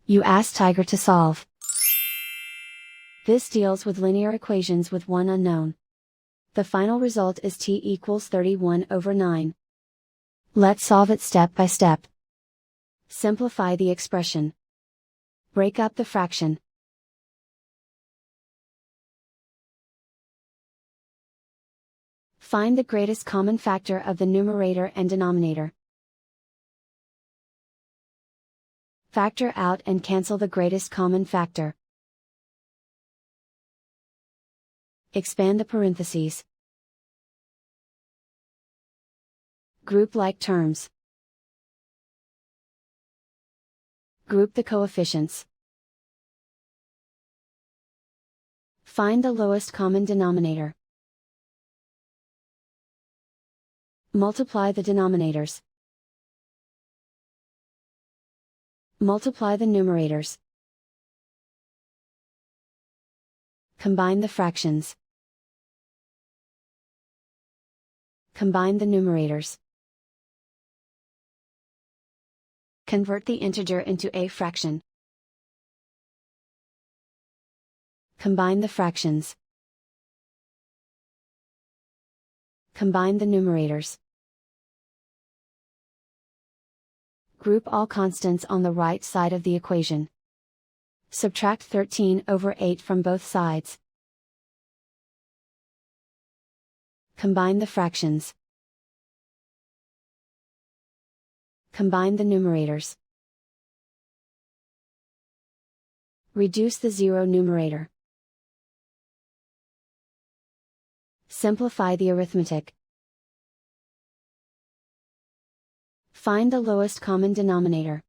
You ask Tiger to solve. This deals with linear equations with one unknown. The final result is t equals 31/9. Let's solve it step by step. Simplify the expression. Break up the fraction. Find the greatest common factor of the numerator and denominator. Factor out and cancel the greatest common factor. Expand the parentheses. Group like terms. Group the coefficients. Find the lowest common denominator. Multiply the denominators. Multiply the numerators. Combine the fractions. Combine the numerators. Convert the integer into a fraction. Combine the fractions. Combine the numerators. Group all constants on the right side of the equation. Subtract 13/8 from both sides. Combine the fractions. Combine the numerators. Reduce the zero numerator. Simplify the arithmetic. Find the lowest common denominator.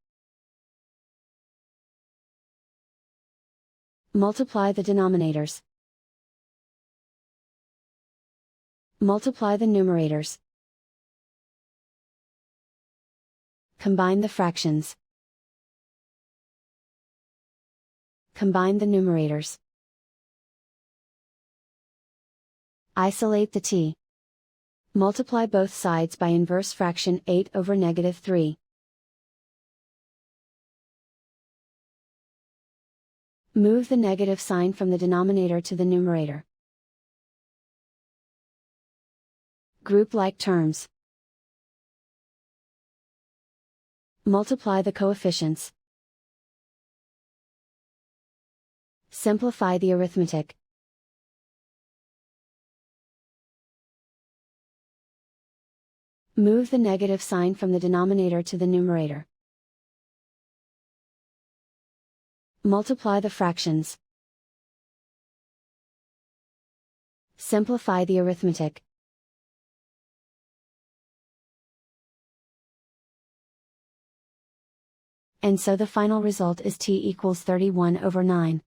Multiply the denominators. Multiply the numerators. Combine the fractions. Combine the numerators. Isolate the t. Multiply both sides by inverse fraction 8/3. Move the negative sign from the denominator to the numerator. Group like terms. Multiply the coefficients. Simplify the arithmetic. Move the negative sign from the denominator to the numerator. Multiply the fractions. Simplify the arithmetic. And so the final result is t equals 31/9.